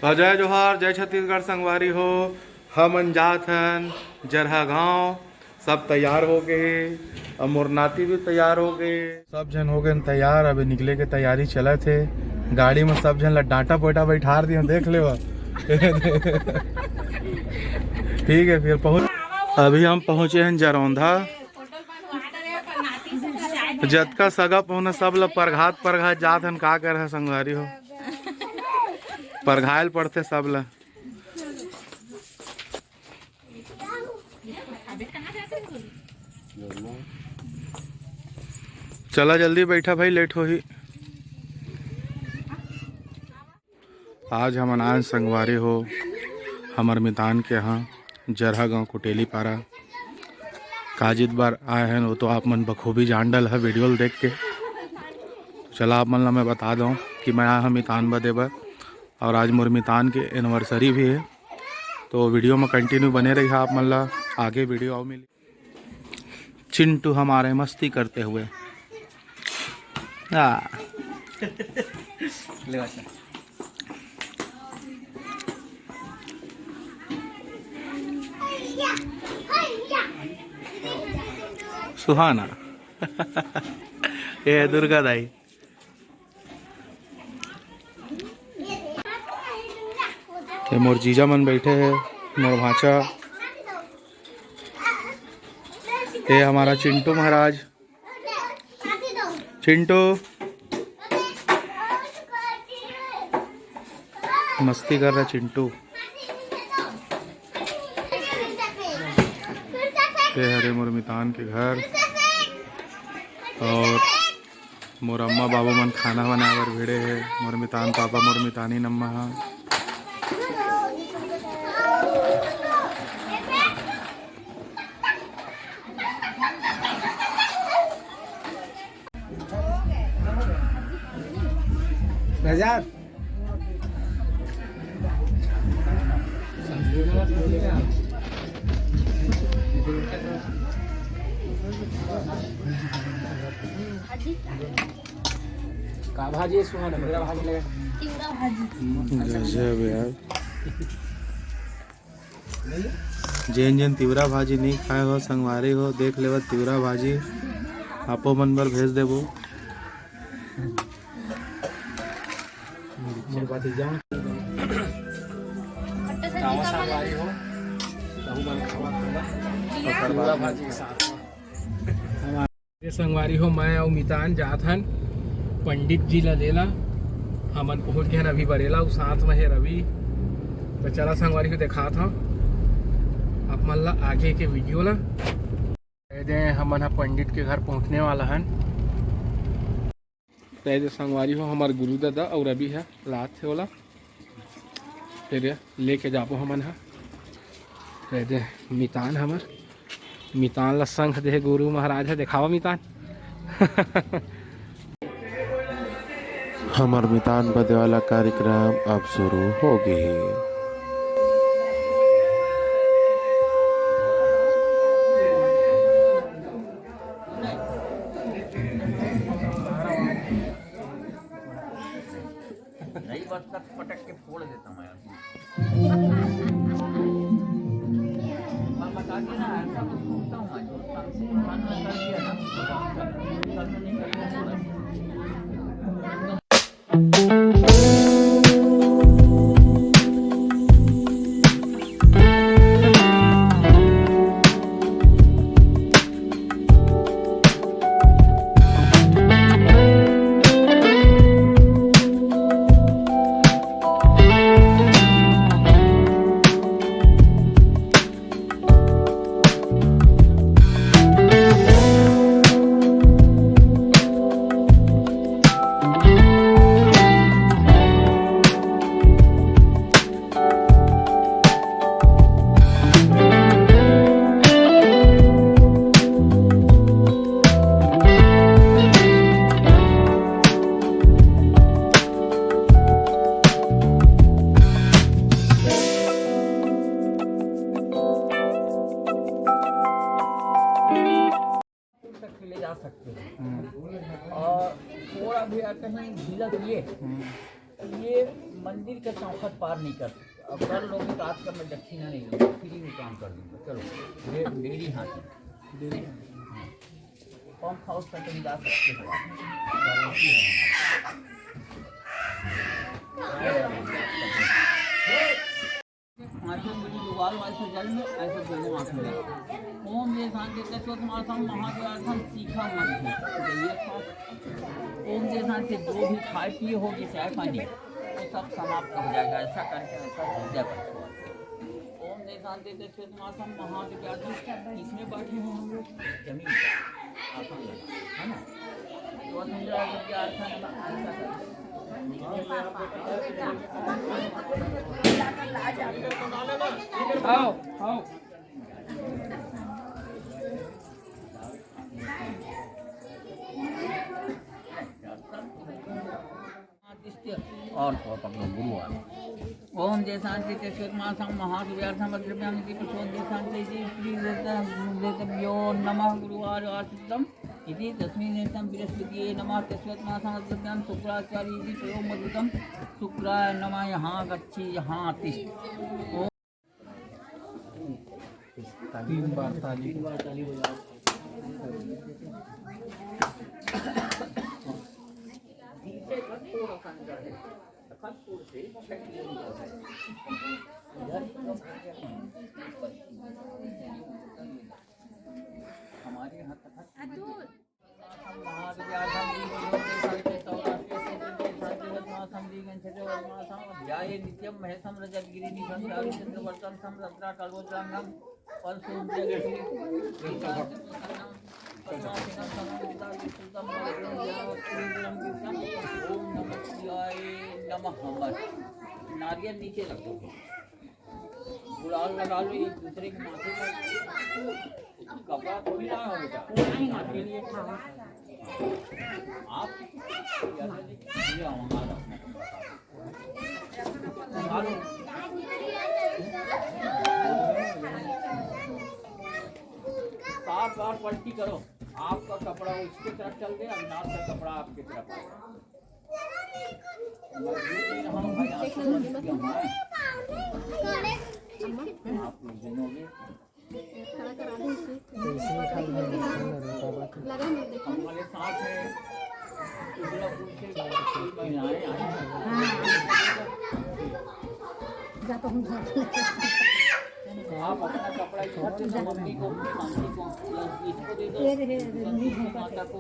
जय जोहार, जय छत्तीसगढ़ संगवारी हो। हम अनजात हन जरहा गांव सब तैयार हो गए। अब मोर नाती भी तैयार हो गए। सब जन हो गए तैयार। अभी निकले के तैयारी चला थे। गाड़ी में सब जन ला डांटा पोटा बैठा दिए, देख ले। ठीक है, फिर पहुंच। अभी हम पहुंचे हैं जरौंधा। जतका सगा पहुना सब ला परघात जात हन। का कर है संगवारी हो, परघायल पड़ते सब ला। चला जल्दी बैठा भाई, लेट हो ही। आज हम अनाज संगवारी हो हमर मितान के यहाँ जरहा गांव कुटेली पारा। काजित बार आए हैं वो तो आप मन बखूबी जान डल है वीडियो देख के। चला आप मन ला मैं बता दूँ कि मैं आया हूँ मितान बदे बर, और आज मोर मितान के एनिवर्सरी भी है। तो वीडियो में कंटिन्यू बने रही आप मन ला, आगे वीडियो आओ मिली। चिंटू हमारे मस्ती करते हुए सुहाना। ये दुर्गा दाई। ये मोर जीजा मन बैठे हैं, मोर भाचा। ये हमारा चिंटू महाराज। चिंटू मस्ती कर रहा चिंटू। ये हरे मोर मितान के घर, और मोर अम्मा बाबू मन खाना बनाए बर भिड़े है। मोर मितान पापा मोर मितानी नम्मा हा। का भाजी है सुहाना? मेरा भाजी लगा तिवरा भाजी। गजब यार। जेन जेन तिवरा भाजी नहीं खाए हो संगवारी हो, देख ले तिवरा भाजी आपो मन बर भेज देबो। संगवारी हो तिवरा भाजी के साथ हमारे संगवारी हो। मैं और मितान जात हन पंडित जी ला लेला। हमन पहुंच गए अभी बरेला, उस साथ में है रवि। तो चला संगवारी को देखा था आप मन ला आगे के वीडियो ला दे। हमन पंडित के घर पहुंचने वाला हन। तो संगवारी हो हमार गुरु दादा और रवि है रात से वाला, फिर लेके जाबो हमन है। दे मितान हमार मितान ला संग दे गुरु महाराज है, दिखावा मितान। हमार मितान बदे वाला कार्यक्रम अब शुरू हो गए। पटक के फोड़ देता हूँ यार। बता के ना ऐसा कुछ सोचता हूँ मैं, जो मन में कर दिया ना कल में नहीं कर। और थोड़ा भी कहीं ढीला दिए ये मंदिर के चौखट पार नहीं करते। अब कर लोगे तो आज का मैं दक्षिणा नहीं लूँगा, फ्री में काम कर दूँगा। चलो डेरी हाथी पंप हाउस पर तुम जा सकते हो, गारंटी है हमारी। दुआर ऐसे जल में ऐसे दोनों आँख में ओम जय शांति तत्वमासम महादेवार्थम सीखा मन है। ओम जय शांति जो भी खाए पिए होगी चाय पानी वो सब समाप्त हो जाएगा। ऐसा करके ऐसा विद्या करते हो। ओम जय शांति तत्वमासम महादेवार्थम इसमें बैठे हैं हम लोग जमीन पर आसन लगा है ना। तो समझा विद्यार्थन ऐसा करते आओ आओ और पकड़ो गुरुवार। ओम जय शांति तेस्वत्मासं महावीर्यार्थम अग्रम्याम दीप सोन्दी शांति जी श्री देवयो नमः गुरुवार आसितम इति तस्मिन् नेतं बृहस्पतिये नमः तेस्वत्मासं अग्रम्याम शुक्राचार्य इति प्रयोमदितं शुक्राय नमः यहाँ गच्छि यहाँ तिष्ठ। तीन बार ताली बजाओ। थोड़ा सा अंदर है खतपुर से 6 किलोमीटर है। हमारे यहाँ नित्यम महेशम रजतगिरी निधन चंद्रवर्तन समरत्रा कल्पोत्रांगम नारियल नीचे रख दो, गुलाल लगा लो एक दूसरे के माथे पर। कपड़ा कोई ना हो बेटा आपके लिए आप साफ बार पलटी करो। आपका कपड़ा उसकी तरफ चल गया, अविनाश का कपड़ा आपकी तरफ आ गया। आप लोग जनोगे हमारे साथ है महिलाएं आई आप अपना कपड़ा इधर से मम्मी को मासी को इसको दे दो माता को।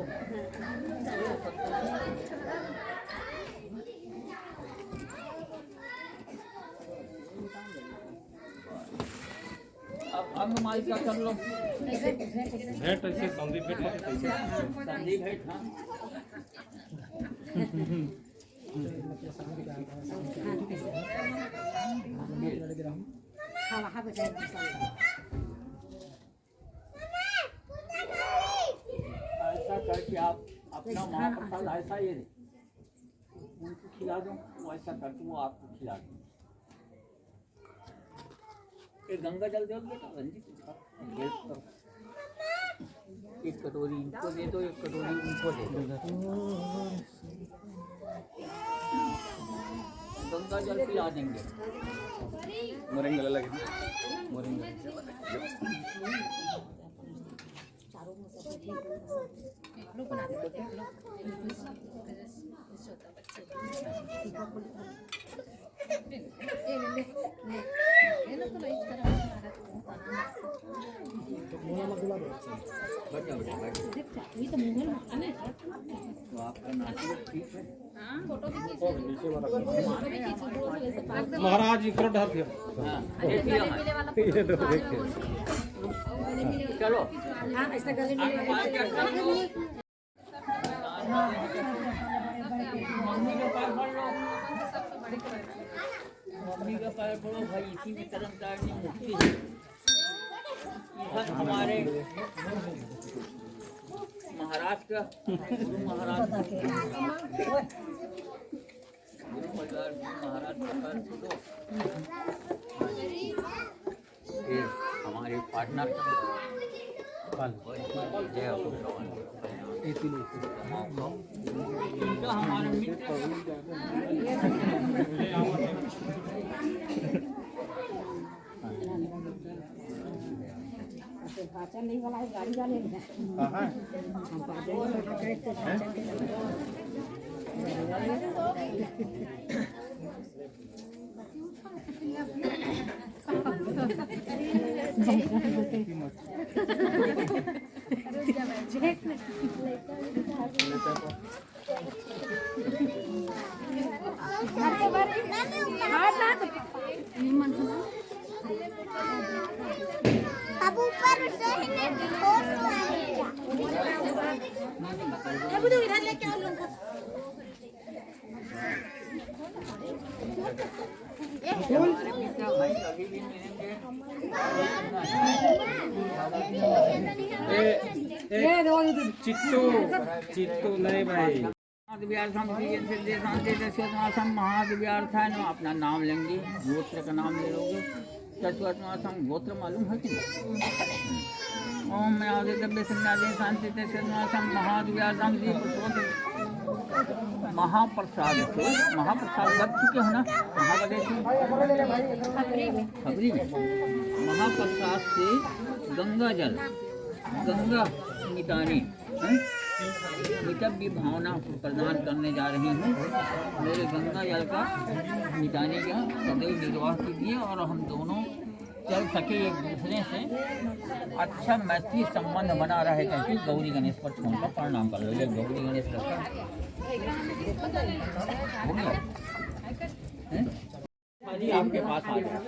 अब अंगमाई का कर लो भेंट ऐसे संदीप भेंट मत ऐसे संदीप भेंट। हाँ ऐसा करके आप अपना महाप्रसाद ऐसा ये उनको खिला दो, वैसा करके वो आपको खिला दो। एक गंगा जल दो बेटा रंजीत करो। एक कटोरी इनको दे दो, एक कटोरी उनको दे दो। गंगा जल पिला देंगे। मोरिंग लगे मोरिंग तो आपका नाश्ता ठीक है। महाराज जी ढर दिया। हाँ चलो मम्मी का पैर पड़ लो, मम्मी का पैर पड़ो भाई। इसी में कर्म करनी मुक्ति है। इधर हमारे महाराज का गुरु महाराज महाराज का पैर पड़ो। फिर हमारे पार्टनर तो हमारे मित्र अब ऊपर से अब तो इधर लेके आओ लोग चिट्टू चिट्टू नहीं भाई महादिव्यार्थाय नमः। अपना नाम लेंगे, गोत्र का नाम ले लोगे। तत्वत्मासम गोत्र मालूम है कि ओम मैं आदित्य संज्ञादि शांति तत्वत्मासम महादिव्यार्थम जी महाप्रसाद से महाप्रसाद लग चुके हो ना खबरी में महाप्रसाद से गंगा जल गंगा मिटाने मितव्य भावना प्रदान करने जा रही हूँ। मेरे गंगा जल का मिटाने का सदैव निर्वाह कीजिए और हम दोनों चल सके एक दूसरे से अच्छा मैत्री संबंध बना रहे। क्योंकि गौरी गणेश पर छोड़कर प्रणाम कर लो। गौरी गणेश का हो गया जी आपके पास आ जाओ।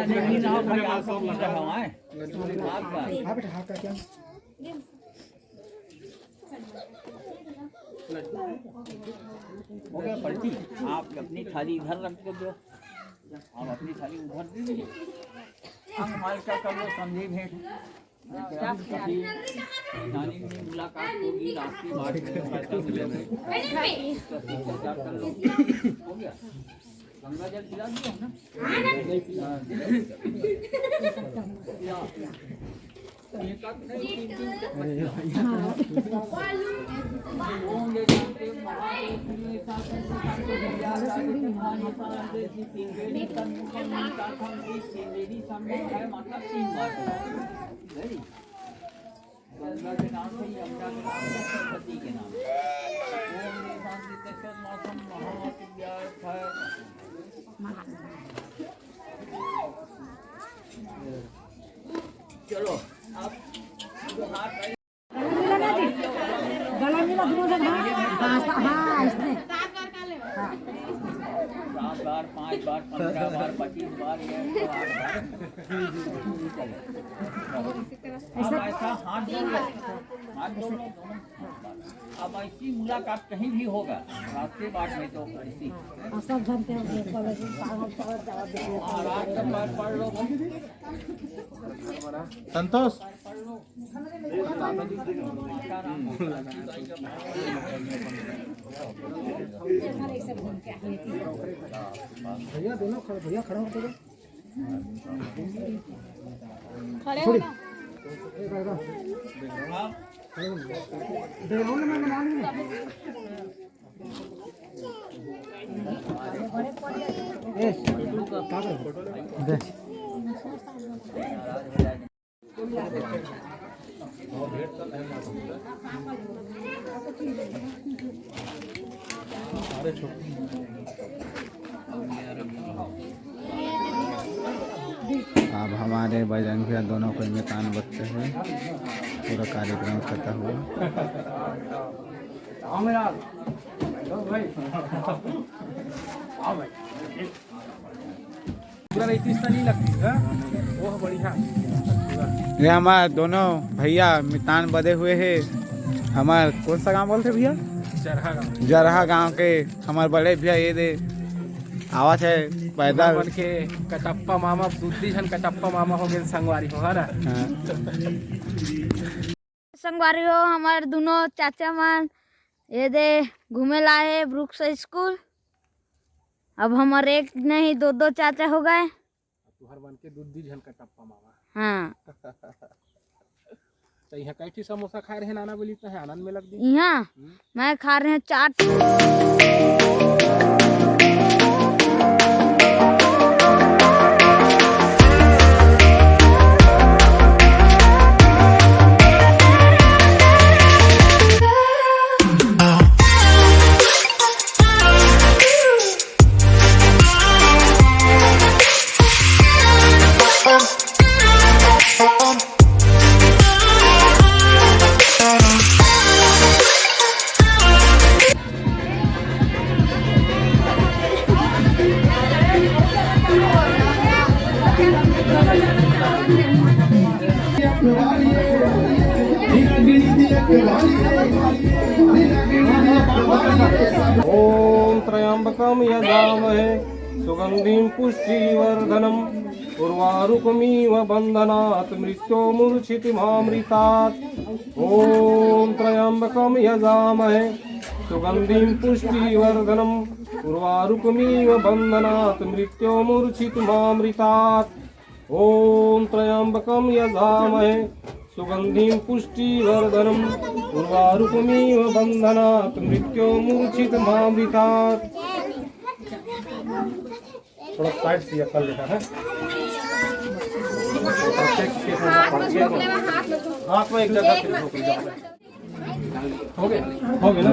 नहीं ना भाई आपको हो गया पलटी। आप अपनी थाली इधर रख दो, आप अपनी थाली उधर दे दीजिए। हम हमारे क्या कर लो समझे भेंट मुलाकात होगी रात्रि बात हो गया। गंगा जल पिला दिया ना चलो आप सात बार 5 बार 15 बार 25 बार अब ऐसा हाथ जोड़ो दोनों। अब ऐसी मुलाकात कहीं भी होगा रास्ते बाट में तो ऐसी रात का पाठ पढ़ लो संतोष भैया दोनों भैया खड़ा होते खड़े हो ना अब हमारे बजरंग भैया दोनों को इम्तिहान बचते हैं। पूरा कार्यक्रम खत्म हुआ। पूरा नहीं लगती है वो बढ़िया। ये हमारे दोनों भैया मितान बधे हुए हैं। हमारे कौन सा गांव बोलते भैया? जरहा गांव के हमारे बड़े भैया ये दे आवाज है पैदल बन के कटप्पा मामा दूसरी जन कटप्पा मामा हो गए संगवारी हो ना। संगवारी हो हमारे दोनों चाचा मन ये दे घूमे लाए ब्रुक्स स्कूल। अब हमारे एक नहीं दो चाचा हो गए। तुहर बन के दूसरी जन कटप्पा मामा। हाँ तो यहाँ कैठी समोसा खाए रहे नाना बोली तो आनंद में लग दी। यहाँ मैं खा रहे हैं चाट। ओम त्र्यंबकम यजामहे सुगंधिं पुष्टिवर्धनम् उर्वारुकमिव बन्धनात् मृत्योर्मुक्षितमामृतात्। ओम त्र्यंबकम यजामहे सुगंधिं पुष्टिवर्धनम् उर्वारुकमिव बन्धनात् मृत्योर्मुक्षितमामृतात्। ओम त्र्यंबकम यजामहे सुगंधिं पुष्टिवर्धनम् उर्वारुकमिव बन्धनात् मृत्योर्मुक्षितमामृतात्। थोड़ा साइड से कर लेता है। हाथ में एक जगह पे रोक लीजिए। हो गया ना।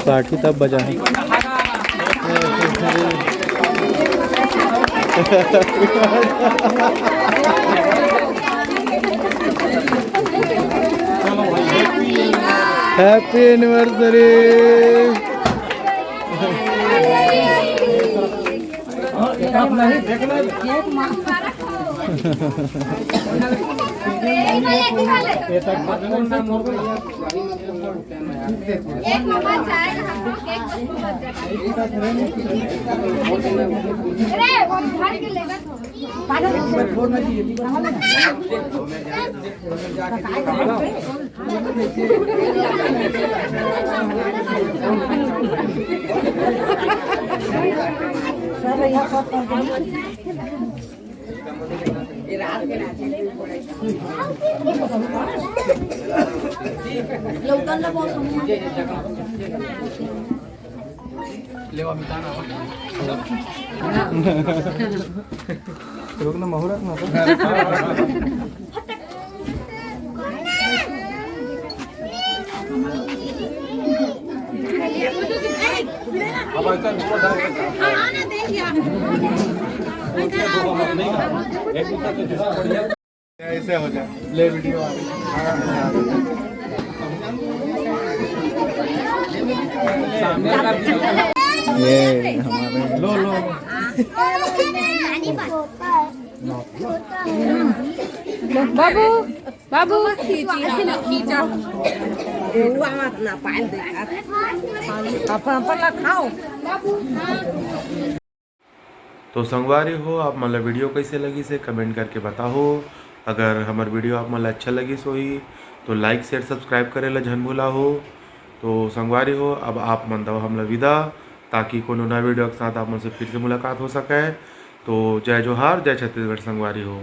साठी तब बजा है। Happy anniversary. नहीं देखना एक मोबाइल जाएगा अरे वो भाई के लेगा रोकना मुहूर्त ना ऐसे हो जाए ले वीडियो ये हमारे लो लो बाबू बाबू तो संगवारी हो आप मतलब वीडियो कैसे लगी से कमेंट करके बताओ। अगर हमार वीडियो आप मतलब अच्छा लगी सो ही तो लाइक शेयर सब्सक्राइब करे ला झन भूला हो। तो संगवारी हो अब आप मन दो हम विदा ताकि कोनो नया वीडियो के साथ आप मुझसे फिर से मुलाकात हो सके। तो जय जोहार जय छत्तीसगढ़ संगवारी हो।